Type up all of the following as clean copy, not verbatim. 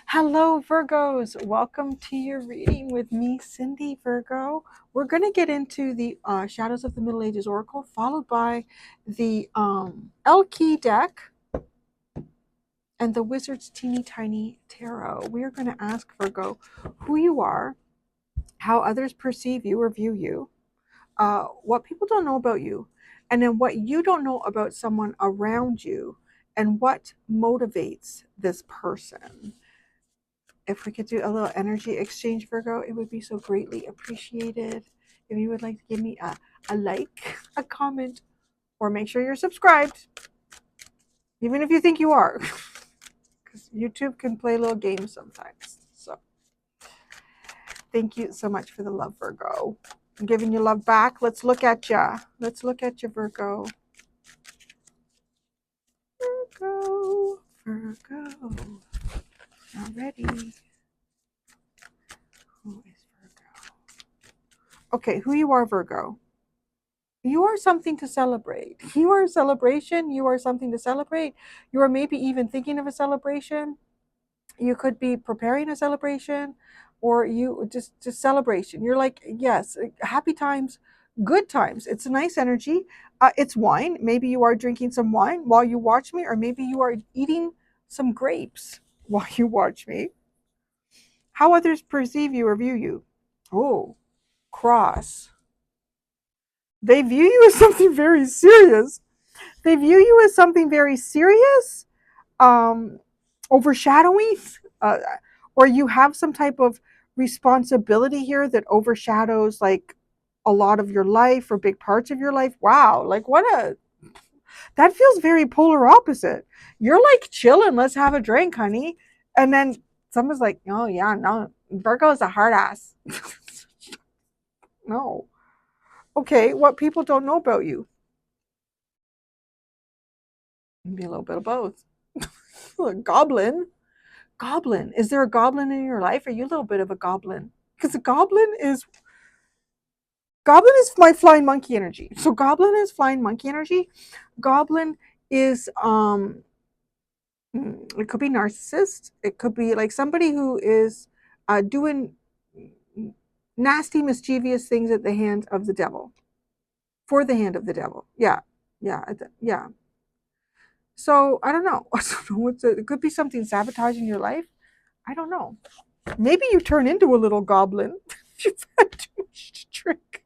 Hello, Virgos. Welcome to your reading with me, Cindy Virgo. We're going to get into the Shadows of the Middle Ages Oracle, followed by the L-Key deck and the Wizard's Teeny Tiny Tarot. We are going to ask Virgo who you are, how others perceive you or view you, what people don't know about you, and then what you don't know about someone around you, and what motivates this person. If we could do a little energy exchange, Virgo, it would be so greatly appreciated. If you would like to give me a like, a comment, or make sure you're subscribed, even if you think you are, because YouTube can play little games sometimes. So thank you so much for the love, Virgo. I'm giving you love back. Let's look at ya. Let's look at you, Virgo. Virgo, Virgo. Already. Who is Virgo? Okay, who you are, Virgo. You are something to celebrate. You are a celebration. You are something to celebrate. You are maybe even thinking of a celebration. You could be preparing a celebration, or you just celebration. You're like, yes, happy times, good times. It's a nice energy. It's wine. Maybe you are drinking some wine while you watch me, or maybe you are eating some grapes while you watch me. How others perceive you or view you. Oh, cross. They view you as something very serious. They view you as something very serious, um, overshadowing, uh, or you have some type of responsibility here that overshadows like a lot of your life or big parts of your life. Wow, like what a that feels very polar opposite. You're like chilling, let's have a drink, honey, and then someone's like, oh yeah, no, Virgo's a hard ass. No, okay, what people don't know about you. Maybe a little bit of both. Goblin. Goblin. Is there a goblin in your life? Are you a little bit of a goblin? Because a goblin is my flying monkey energy. So goblin is flying monkey energy. Goblin is it could be narcissist. It could be like somebody who is doing nasty, mischievous things at the hand of the devil. For the hand of the devil. Yeah. Yeah. Yeah. So I don't know. I don't know it could be something sabotaging your life. I don't know. Maybe you turn into a little goblin if you've had too much to drink.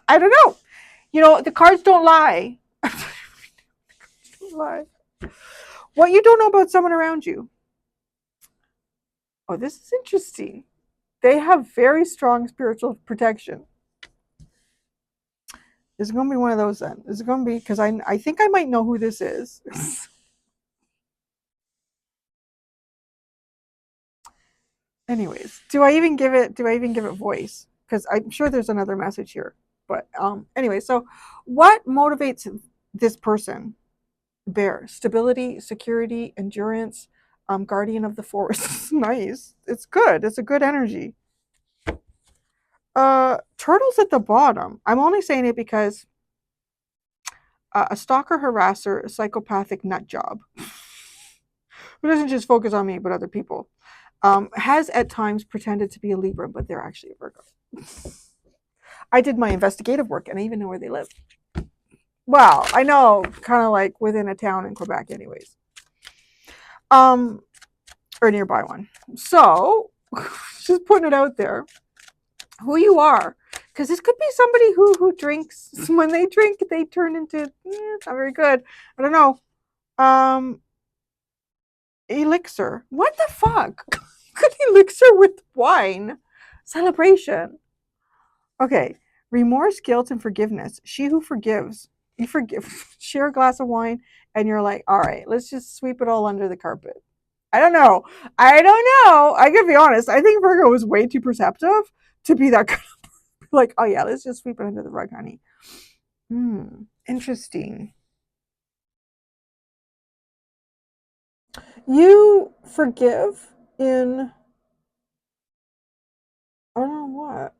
I don't know. You know, the cards don't lie. Don't lie. What you don't know about someone around you. Oh, this is interesting. They have very strong spiritual protection. This is going to be one of those then. This is going to be because I think I might know who this is. Anyways, do I even give it voice? Because I'm sure there's another message here. But anyway, so what motivates this person? Bear, stability, security, endurance, guardian of the forest. Nice. It's good. It's a good energy. Turtles at the bottom. I'm only saying it because a stalker, harasser, a psychopathic nut job who doesn't just focus on me but other people, has at times pretended to be a Libra, but they're actually a Virgo. I did my investigative work and I even know where they live. Well, I know, kind of like within a town in Quebec, anyways. Or nearby one. So, just putting it out there, who you are, because this could be somebody who drinks. When they drink, they turn into it's not very good. I don't know. Elixir. What the fuck? Good elixir with wine. Celebration. Okay. Remorse, guilt, and forgiveness. She who forgives. You forgive. Share a glass of wine, and you're like, all right, let's just sweep it all under the carpet. I don't know. I don't know. I gotta be honest. I think Virgo is way too perceptive to be that kind of like, oh yeah, let's just sweep it under the rug, honey. Interesting. You forgive in I don't know what.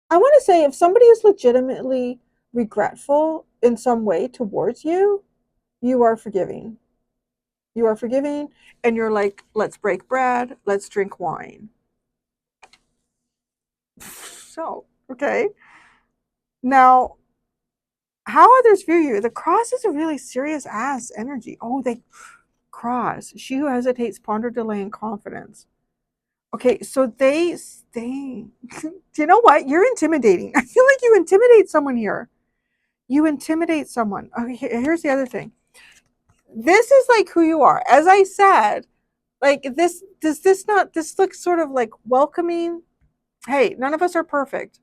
I want to say if somebody is legitimately regretful in some way towards you, you are forgiving. You are forgiving, and you're like, let's break bread, let's drink wine. So, okay. Now, how others view you. The cross is a really serious ass energy. Oh, they cross. She who hesitates, ponder, delay, and confidence. Okay, so they do you know what? You're intimidating. I feel like you intimidate someone here. You intimidate someone. Okay, here's the other thing. This is like who you are. As I said, like this does this not this looks sort of like welcoming. Hey, none of us are perfect.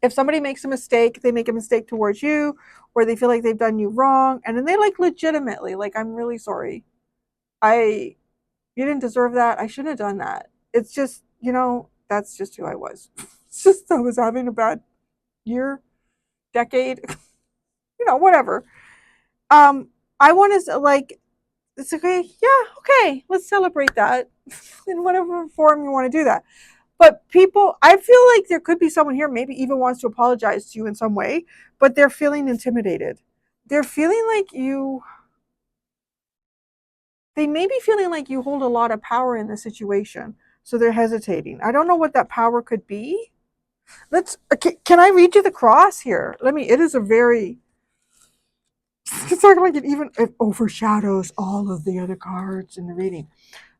If somebody makes a mistake, they make a mistake towards you, or they feel like they've done you wrong, and then they like legitimately, like, I'm really sorry. I You didn't deserve that. I shouldn't have done that. It's just, that's just who I was. It's just I was having a bad year, decade, whatever. I want to like it's okay. Yeah, okay. Let's celebrate that in whatever form you want to do that. But people, I feel like there could be someone here, maybe even wants to apologize to you in some way, but they're feeling intimidated. They're feeling like they may be feeling like you hold a lot of power in the situation. So they're hesitating. I don't know what that power could be. Can I read you the cross here? It is a very, it's not like it overshadows all of the other cards in the reading.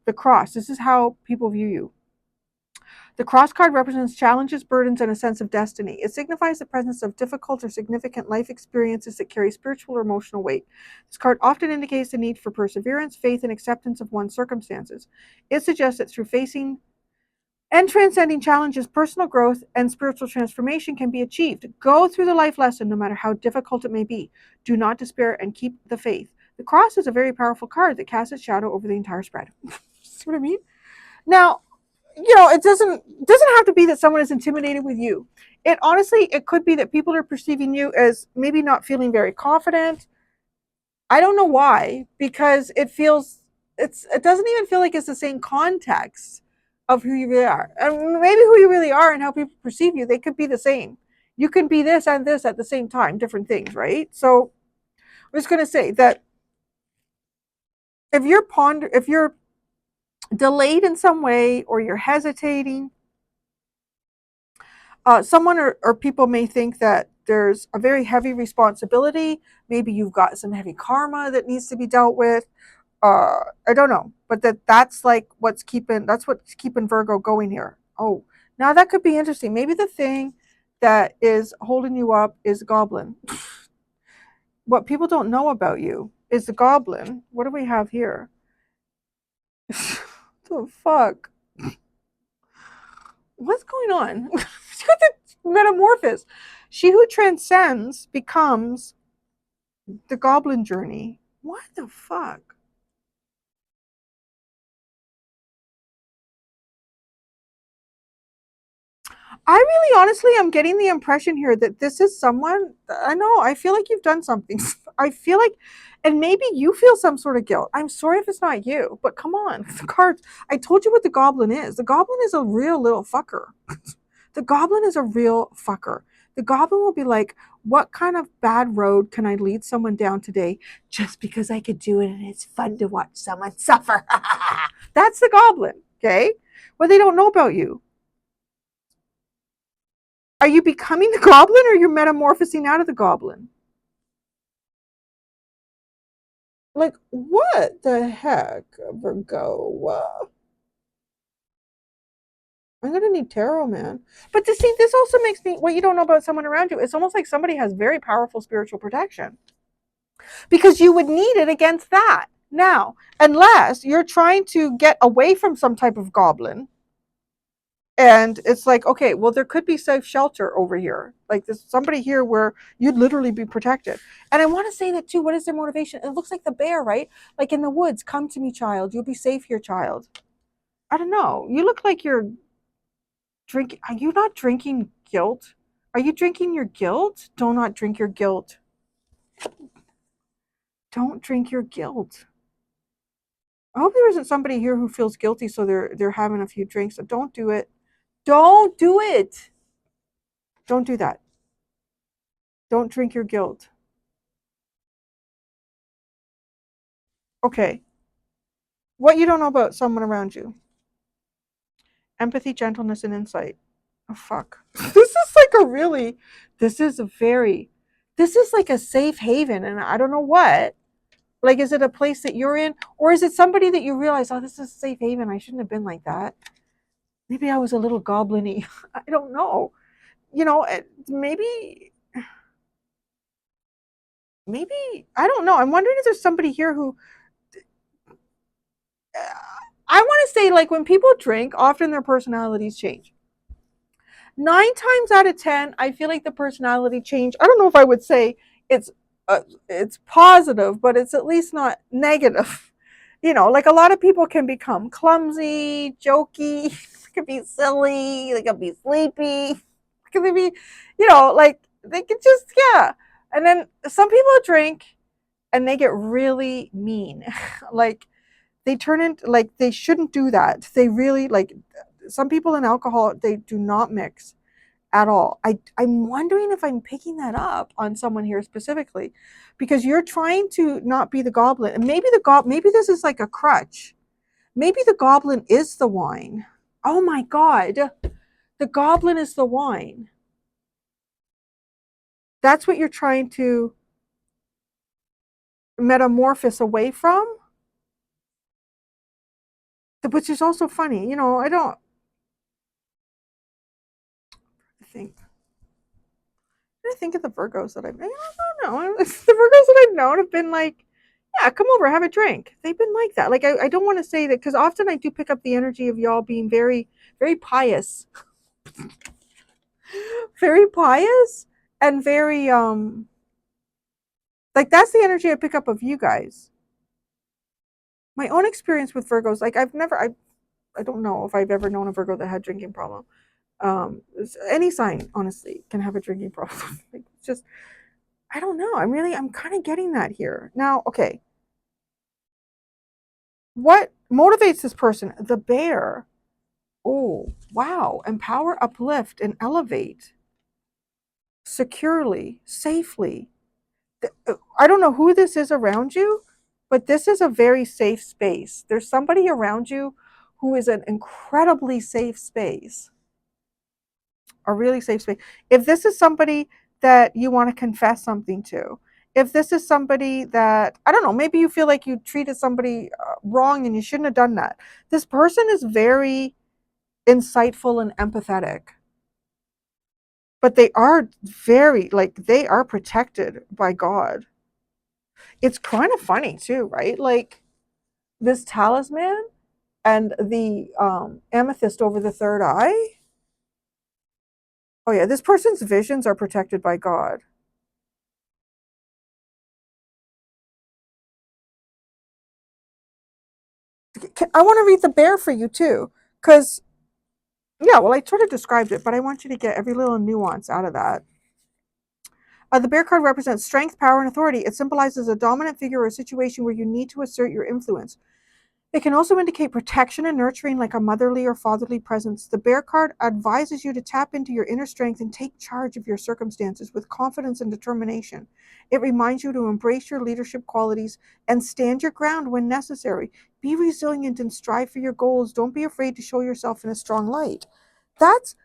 The cross, this is how people view you. The cross card represents challenges, burdens, and a sense of destiny. It signifies the presence of difficult or significant life experiences that carry spiritual or emotional weight. This card often indicates the need for perseverance, faith, and acceptance of one's circumstances. It suggests that through facing and transcending challenges, personal growth and spiritual transformation can be achieved. Go through the life lesson, no matter how difficult it may be. Do not despair and keep the faith. The cross is a very powerful card that casts its shadow over the entire spread. See what I mean? Now, it doesn't have to be that someone is intimidated with you. It could be that people are perceiving you as maybe not feeling very confident. I don't know why, because it doesn't even feel like it's the same context of who you really are. And maybe who you really are and how people perceive you, they could be the same. You can be this and this at the same time, different things, right? So I'm just going to say that if you're delayed in some way, or you're hesitating, someone or people may think that there's a very heavy responsibility. Maybe you've got some heavy karma that needs to be dealt with. I don't know, but that's like what's keeping Virgo going here. Oh, now that could be interesting. Maybe the thing that is holding you up is Goblin. What people don't know about you is the Goblin. What do we have here? The fuck? What's going on? She's got the Metamorphosis. She who transcends becomes the Goblin journey. What the fuck? I really honestly am getting the impression here that this is someone. I know, I feel like you've done something. I feel like, and maybe you feel some sort of guilt. I'm sorry if it's not you, but come on. The cards, I told you what the Goblin is. The Goblin is a real little fucker. The Goblin is a real fucker. The Goblin will be like, what kind of bad road can I lead someone down today just because I could do it and it's fun to watch someone suffer? That's the Goblin, okay? What they don't know about you. Are you becoming the Goblin, or you're metamorphosing out of the Goblin? Like, what the heck, Virgo? I'm gonna need tarot, man. But to see, this also makes me, what you don't know about someone around you, it's almost like somebody has very powerful spiritual protection, because you would need it against that. Now, unless you're trying to get away from some type of goblin, and it's like, okay, well, there could be safe shelter over here. Like, there's somebody here where you'd literally be protected. And I want to say that too. What is their motivation? It looks like the bear, right? Like in the woods, come to me, child. You'll be safe here, child. I don't know. You look like you're drinking. Are you not drinking guilt? Are you drinking your guilt? Do not drink your guilt. Don't drink your guilt. I hope there isn't somebody here who feels guilty, so they're having a few drinks. So don't do it. Don't do it. Don't do that. Don't drink your guilt. Okay. What you don't know about someone around you. Empathy, gentleness, and insight. Oh, fuck. This is like a really, this is a very, this is like a safe haven. And I don't know what. Like, is it a place that you're in? Or is it somebody that you realize, oh, this is a safe haven. I shouldn't have been like that. Maybe I was a little goblin-y. I don't know. You know, maybe, I don't know. I'm wondering if there's somebody here who, I want to say, like, when people drink, often their personalities change. 9 times out of 10, I feel like the personality change. I don't know if I would say it's it's positive, but it's at least not negative. You know, like a lot of people can become clumsy, jokey, they can be silly, they can be sleepy, they can be, you know, like they can just yeah. And then some people drink and they get really mean, like they turn into like they shouldn't do that. They really like some people in alcohol they do not mix at all. I'm wondering if I'm picking that up on someone here specifically because you're trying to not be the goblin. And maybe this is like a crutch. Maybe the goblin is the wine. Oh my god. The goblin is the wine. That's what you're trying to metamorphose away from, which is also funny. You know, think I think of the Virgos that I don't know. The Virgos that I've known have been like, yeah, come over, have a drink. They've been like that. Like I don't want to say that because often I do pick up the energy of y'all being very, very pious, very pious, and very like that's the energy I pick up of you guys. My own experience with Virgos, like I don't know if I've ever known a Virgo that had drinking problem. Any sign honestly can have a drinking problem. Like, it's just I don't know. I'm kind of getting that here. Now, okay. What motivates this person? The bear. Oh, wow. Empower, uplift, and elevate securely, safely. I don't know who this is around you, but this is a very safe space. There's somebody around you who is an incredibly safe space, a really safe space. If this is somebody that you want to confess something to, if this is somebody that, I don't know, maybe you feel like you treated somebody wrong and you shouldn't have done that. This person is very insightful and empathetic. But they are very, like, they are protected by God. It's kind of funny, too, right? Like, this talisman and the amethyst over the third eye. Oh, yeah, this person's visions are protected by God. I want to read the bear for you, too, because, yeah, well, I sort of described it, but I want you to get every little nuance out of that. The bear card represents strength, power, and authority. It symbolizes a dominant figure or a situation where you need to assert your influence. It can also indicate protection and nurturing, like a motherly or fatherly presence. The bear card advises you to tap into your inner strength and take charge of your circumstances with confidence and determination. It reminds you to embrace your leadership qualities and stand your ground when necessary. Be resilient and strive for your goals. Don't be afraid to show yourself in a strong light. That's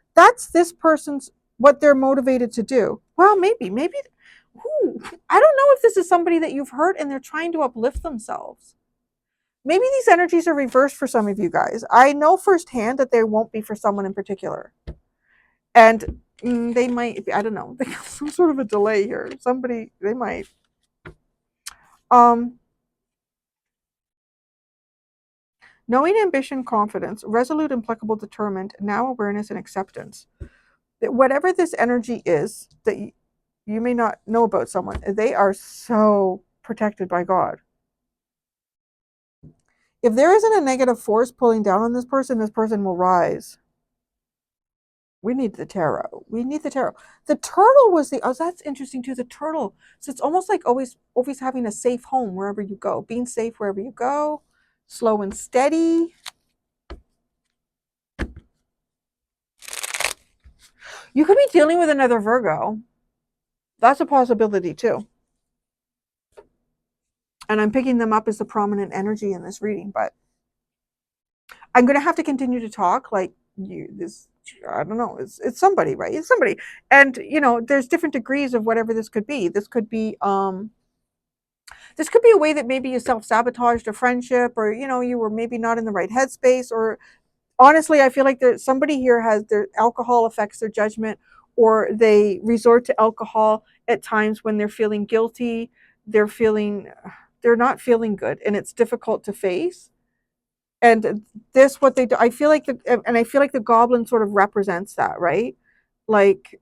this person's what they're motivated to do. Well, maybe. I don't know if this is somebody that you've hurt and they're trying to uplift themselves. Maybe these energies are reversed for some of you guys. I know firsthand that they won't be for someone in particular. And they might, I don't know, some sort of a delay here. Somebody, they might. Knowing, ambition, confidence, resolute, implacable, determined, now awareness and acceptance. That whatever this energy is that you may not know about someone, they are so protected by God. If there isn't a negative force pulling down on this person will rise. We need the tarot. We need the tarot. The turtle was the, oh, that's interesting too. The turtle. So it's almost like always having a safe home wherever you go, being safe wherever you go, slow and steady. You could be dealing with another Virgo. That's a possibility too. And I'm picking them up as the prominent energy in this reading, but I'm going to have to continue to talk like you this I don't know, it's somebody, right? It's somebody. And there's different degrees of whatever this could be. This could be a way that maybe you self-sabotaged a friendship, or you were maybe not in the right headspace, or honestly, I feel like there's somebody here has their alcohol affects their judgment, or they resort to alcohol at times when they're feeling guilty, they're feeling they're not feeling good, and it's difficult to face. And this what they do, I feel like the goblin sort of represents that, right? Like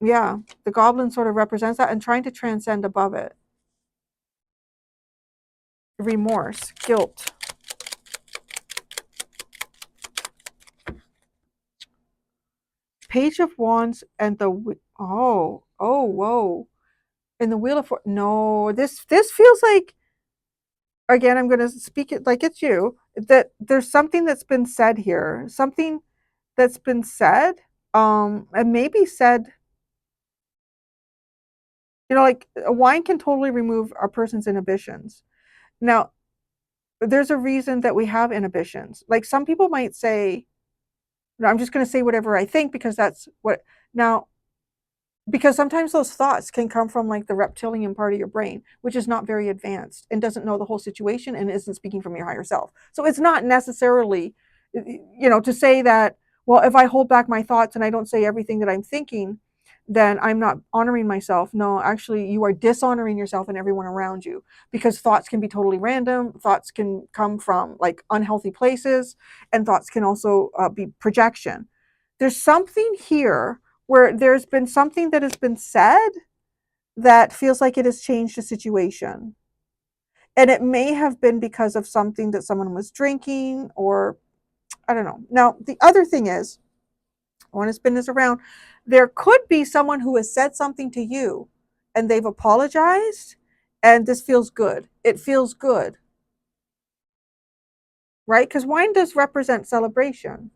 yeah, the goblin sort of represents that and trying to transcend above it. Remorse, guilt. Page of Wands and whoa. And the Wheel of no, this feels like, again, I'm going to speak it like it's you, that there's something that's been said here, something that's been said, and maybe said, like a wine can totally remove a person's inhibitions. Now, there's a reason that we have inhibitions. Like some people might say, no, I'm just going to say whatever I think because that's what now because sometimes those thoughts can come from like the reptilian part of your brain, which is not very advanced and doesn't know the whole situation and isn't speaking from your higher self. So it's not necessarily, to say that, well, if I hold back my thoughts and I don't say everything that I'm thinking, then I'm not honoring myself. No, actually, you are dishonoring yourself and everyone around you, because thoughts can be totally random. Thoughts can come from like unhealthy places, and thoughts can also be projection. There's something here where there's been something that has been said that feels like it has changed the situation. And it may have been because of something that someone was drinking, or I don't know. Now, the other thing is, I want to spin this around. There could be someone who has said something to you and they've apologized, and this feels good. It feels good, right? Because wine does represent celebration.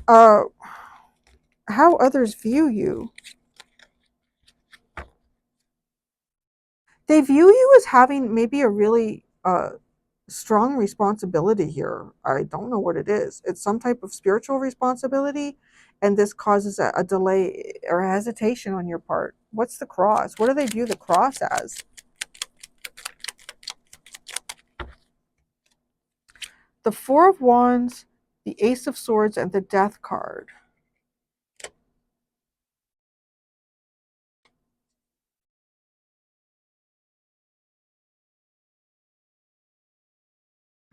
Uh, how others view you. They view you as having maybe a really strong responsibility here. I don't know what it is. It's some type of spiritual responsibility, and this causes a delay or a hesitation on your part. What's the cross? What do they view the cross as? The Four of Wands, the Ace of Swords, and the Death card.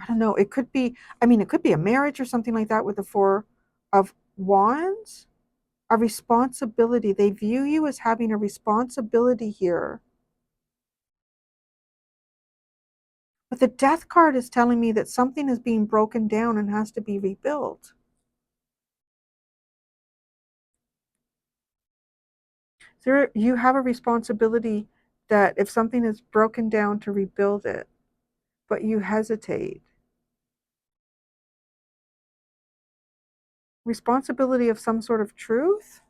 I don't know. It could be, it could be a marriage or something like that with the Four of Wands. A responsibility. They view you as having a responsibility here. But the Death card is telling me that something is being broken down and has to be rebuilt. You have a responsibility that if something is broken down, to rebuild it, but you hesitate. Responsibility of some sort of truth?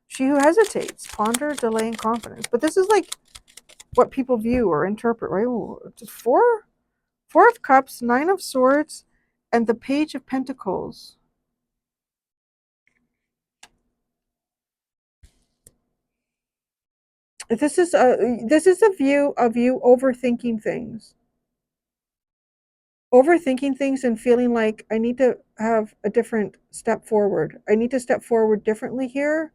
She who hesitates, ponder, delay, and confidence. But this is like what people view or interpret, right? Ooh, four of Cups, Nine of Swords, and the Page of Pentacles. This is a view of you overthinking things. Overthinking things and feeling like I need to have a different step forward. I need to step forward differently here.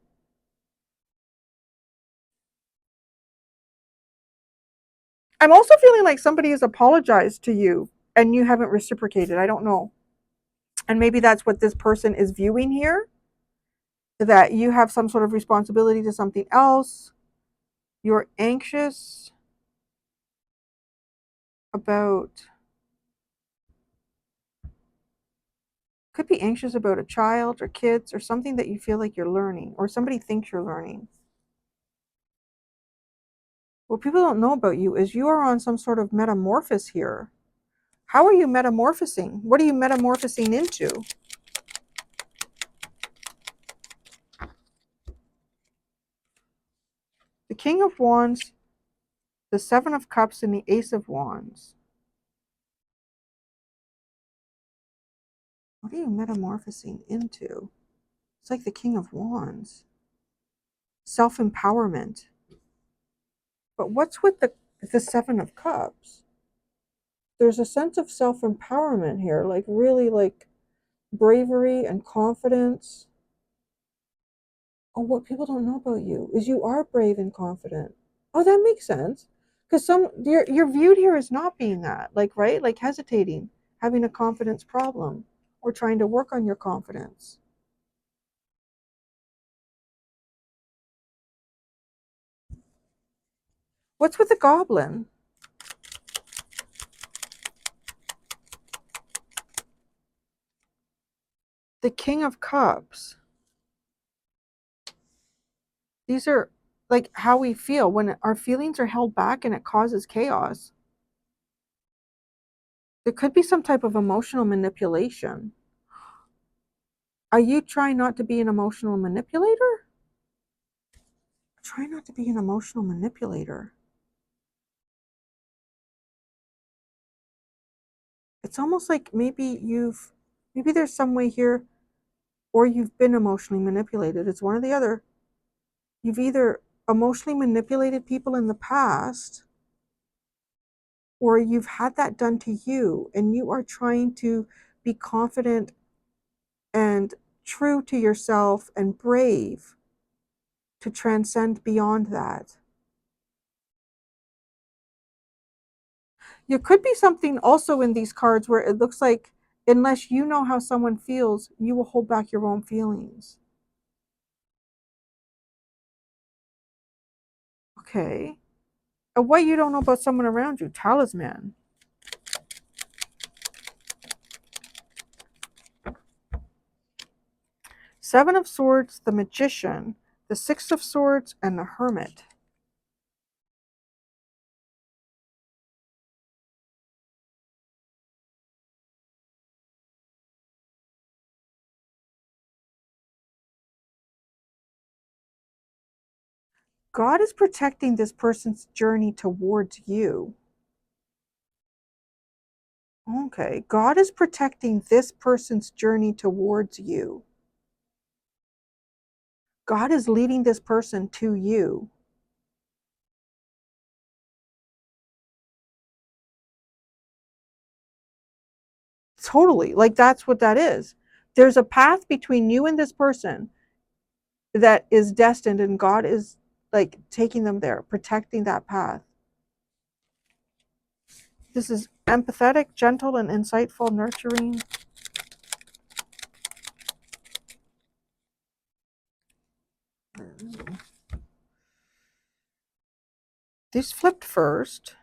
I'm also feeling like somebody has apologized to you and you haven't reciprocated. I don't know. And maybe that's what this person is viewing here, that you have some sort of responsibility to something else. You're anxious about, could be anxious about a child or kids or something that you feel like you're learning or somebody thinks you're learning. What people don't know about you is you are on some sort of metamorphosis here. How are you metamorphosing? What are you metamorphosing into? The King of Wands, the Seven of Cups, and the Ace of Wands. What are you metamorphosing into? It's like the King of Wands. Self-empowerment. But what's with the Seven of Cups? There's a sense of self-empowerment here, like really like bravery and confidence. Oh, what people don't know about you is you are brave and confident. Oh, that makes sense. Because you're viewed here as not being that, like, right? Like hesitating, having a confidence problem, or trying to work on your confidence. What's with the goblin? The King of Cups. These are like how we feel when our feelings are held back and it causes chaos. There could be some type of emotional manipulation. Are you trying not to be an emotional manipulator? Try not to be an emotional manipulator. It's almost like maybe there's some way here, or you've been emotionally manipulated. It's one or the other. You've either emotionally manipulated people in the past, or you've had that done to you, and you are trying to be confident and true to yourself and brave to transcend beyond that. There could be something also in these cards where it looks like unless you know how someone feels, you will hold back your own feelings. Okay. And what you don't know about someone around you, talisman. Seven of Swords, the Magician, the Six of Swords, and the Hermit. God is protecting this person's journey towards you. Okay. God is protecting this person's journey towards you. God is leading this person to you. Totally. Like that's what that is. There's a path between you and this person that is destined, and God is like taking them there, protecting that path. This is empathetic, gentle, and insightful, nurturing. These flipped first.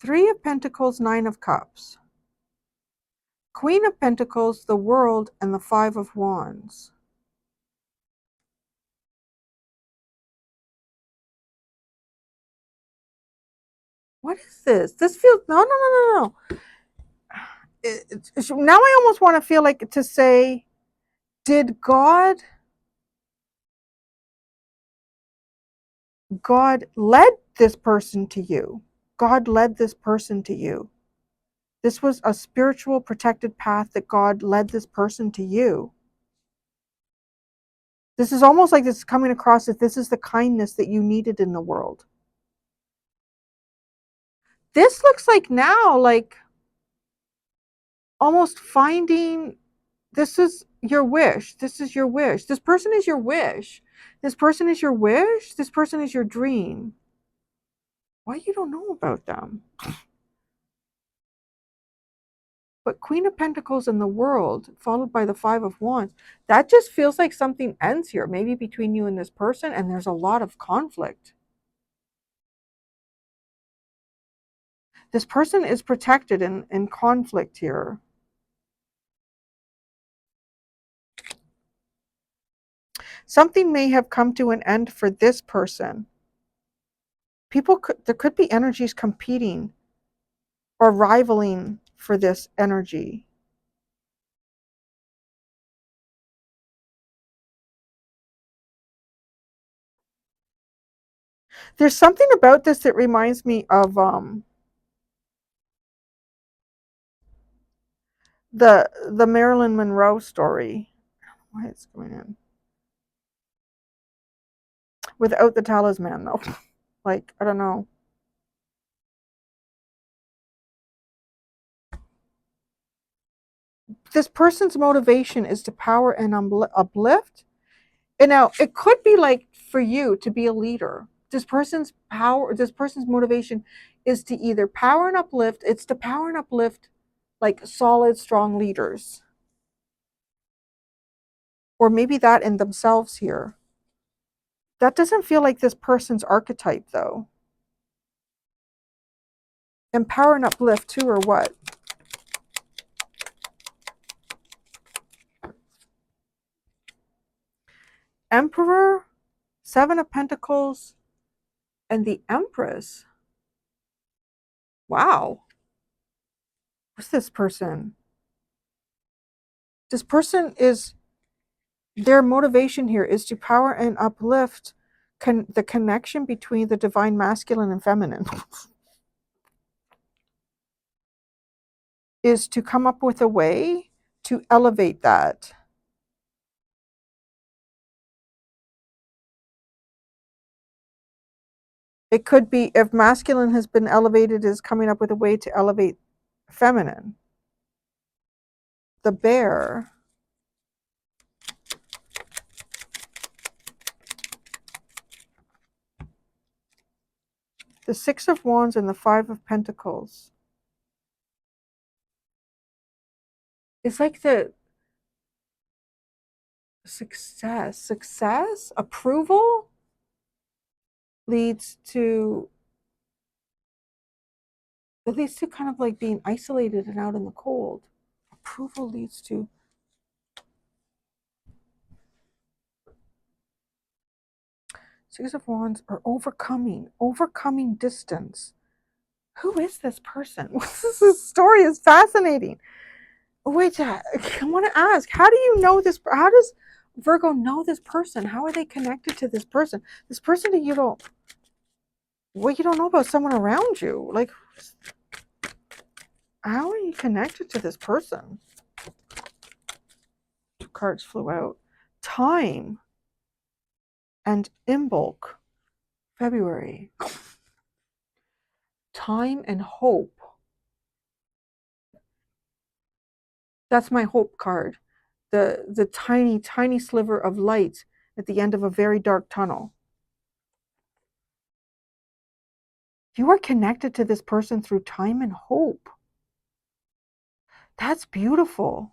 Three of Pentacles, Nine of Cups. Queen of Pentacles, the World, and the Five of Wands. What is this? This feels no. Now I almost want to feel like to say, did God led this person to you? God led this person to you. This was a spiritual protected path that God led this person to you. This is almost like this is coming across that this is the kindness that you needed in the world. This looks like now, like almost finding, this is your wish. This is your wish. This person is your wish. This person is your wish. This person is your dream. Why you don't know about them? But Queen of Pentacles in the World, followed by the Five of Wands, that just feels like something ends here, maybe between you and this person, and there's a lot of conflict. This person is protected in conflict here. Something may have come to an end for this person. There could be energies competing or rivaling for this energy. There's something about this that reminds me of the Marilyn Monroe story. Why it's going in without the talisman though. Like, I don't know. This person's motivation is to power and uplift. And now it could be like for you to be a leader. This person's motivation is to either power and uplift, it's to power and uplift like solid, strong leaders. Or maybe that in themselves here. That doesn't feel like this person's archetype though. Empower and uplift too, or what? Emperor, Seven of Pentacles, and the Empress. Wow. What's this person? This person is, their motivation here is to power and uplift the connection between the divine masculine and feminine. Is to come up with a way to elevate that. It could be, if masculine has been elevated, is coming up with a way to elevate feminine. The Bear. The Six of Wands and the Five of Pentacles. It's like the success, approval leads to kind of like being isolated and out in the cold. Approval leads to Six of Wands, or overcoming distance. Who is this person? This story is fascinating. Wait, I want to ask, how do you know this? How does Virgo know this person? How are they connected to this person? This person that you don't know about someone around you. Like, how are you connected to this person? Two cards flew out. Time and Imbolc. February. Time and hope. That's my hope card. The tiny, tiny sliver of light at the end of a very dark tunnel. You are connected to this person through time and hope. That's beautiful.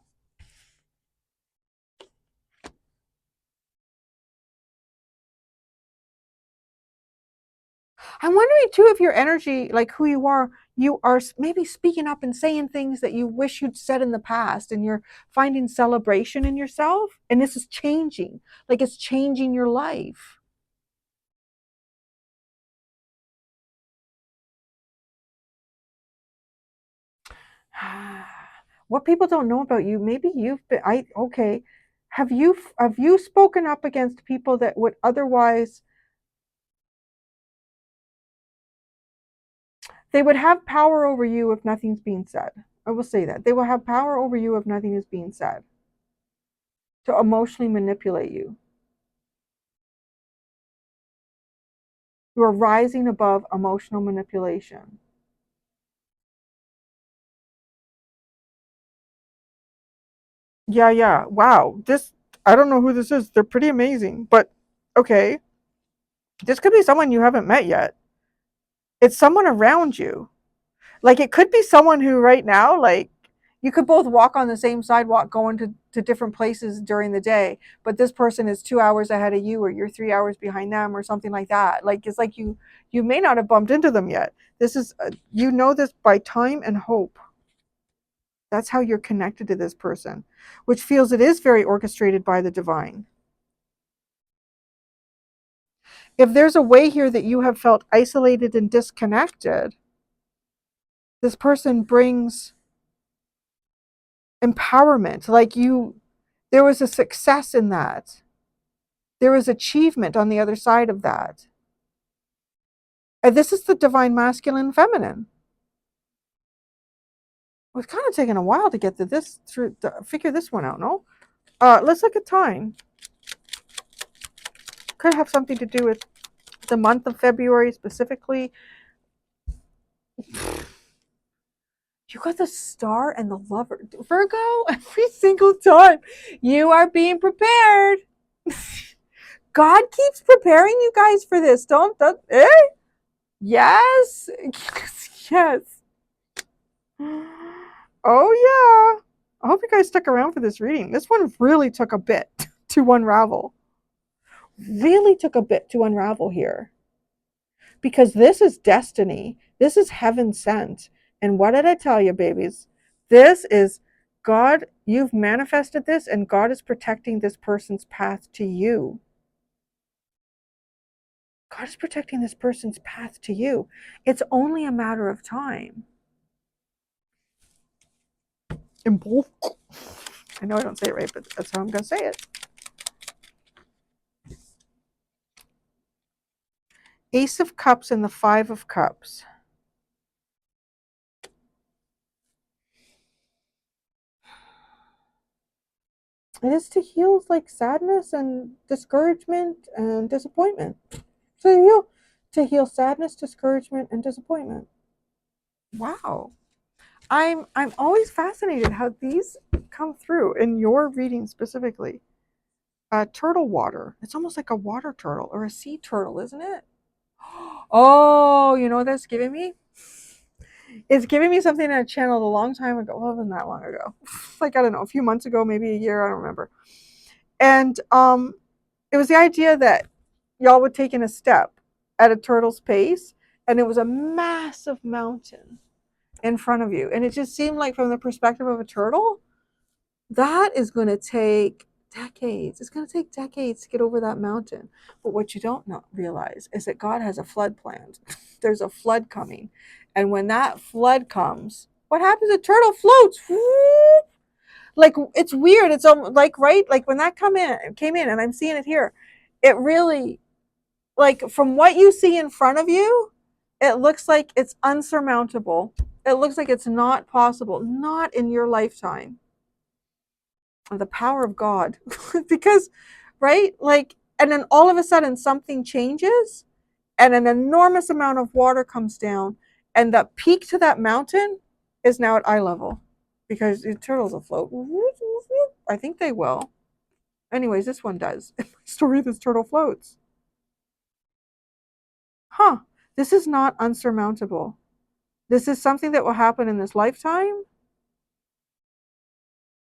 I'm wondering too if your energy, like who you are maybe speaking up and saying things that you wish you'd said in the past, and you're finding celebration in yourself. And this is changing, like it's changing your life. What people don't know about you, maybe you've been, have you spoken up against people that would otherwise, they would have power over you if nothing's being said. I will say that. They will have power over you if nothing is being said, to emotionally manipulate you. You are rising above emotional manipulation. Yeah, yeah. Wow. I don't know who this is. They're pretty amazing. But okay. This could be someone you haven't met yet. It's someone around you. Like, it could be someone who right now, like, you could both walk on the same sidewalk going to different places during the day, but this person is 2 hours ahead of you, or you're 3 hours behind them, or something like that. Like, it's like you may not have bumped into them yet. This is, you know this by time and hope. That's how you're connected to this person, which feels it is very orchestrated by the divine. If there's a way here that you have felt isolated and disconnected, this person brings empowerment. Like, there was a success in that. There was achievement on the other side of that. This is the divine masculine feminine. It's kind of taken a while to get to this through to figure this one out, no? Let's look at time. Could have something to do with the month of February specifically. You got the Star and the Lover. Virgo, every single time. You are being prepared. God keeps preparing you guys for this. Don't Yes. Yes. Oh, yeah. I hope you guys stuck around for this reading. This one really took a bit to unravel. Really took a bit to unravel here. Because this is destiny. This is heaven sent. And what did I tell you, babies? This is God. You've manifested this, and God is protecting this person's path to you. God is protecting this person's path to you. It's only a matter of time. In both. I know I don't say it right, but that's how I'm going to say it. Ace of Cups and the Five of Cups. It is to heal like sadness and discouragement and disappointment. So to heal sadness, discouragement, and disappointment. Wow. I'm always fascinated how these come through in your reading specifically. Turtle water. It's almost like a water turtle or a sea turtle, isn't it? Oh, you know what that's giving me? It's giving me something I channeled a long time ago. Well, it wasn't that long ago. Like, I don't know, a few months ago, maybe a year, I don't remember. And it was the idea that y'all would take in a step at a turtle's pace, and it was a massive mountain in front of you. And it just seemed like, from the perspective of a turtle, that is going to take decades. It's going to take decades to get over that mountain. But what you don't realize is that God has a flood planned. There's a flood coming. And when that flood comes, what happens? A turtle floats. Like, it's weird. It's like, right? Like, when that came in, and I'm seeing it here, it really, like, from what you see in front of you, it looks like it's unsurmountable. It looks like it's not possible, not in your lifetime. The power of God. Because, right? Like, and then all of a sudden something changes and an enormous amount of water comes down, and the peak to that mountain is now at eye level because the turtles will float. I think they will. Anyways, this one does. In my story, this turtle floats. Huh. This is not unsurmountable. This is something that will happen in this lifetime.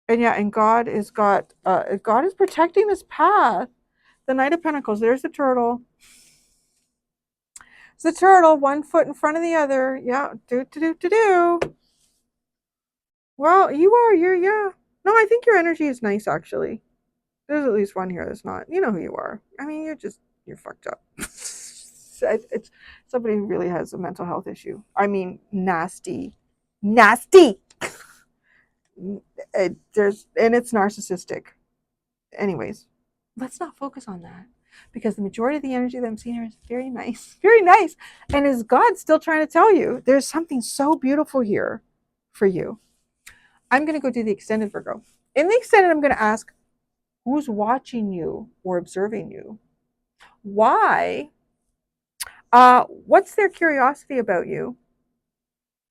And yeah, and God is protecting this path. The Knight of Pentacles. There's the turtle. It's the turtle, one foot in front of the other. Yeah, do. Well, yeah. No, I think your energy is nice, actually. There's at least one here that's not. You know who you are. I mean, you're fucked up. It's somebody who really has a mental health issue. I mean, nasty. And it's narcissistic. Anyways, let's not focus on that, because the majority of the energy that I'm seeing here is very nice, very nice. And is God still trying to tell you there's something so beautiful here for you? I'm going to go do the extended, Virgo. In the extended, I'm going to ask, who's watching you or observing you? Why? What's their curiosity about you?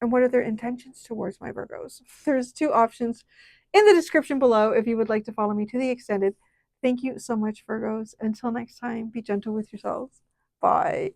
And what are their intentions towards my Virgos? There's two options in the description below if you would like to follow me to the extended. Thank you so much, Virgos. Until next time, be gentle with yourselves. Bye.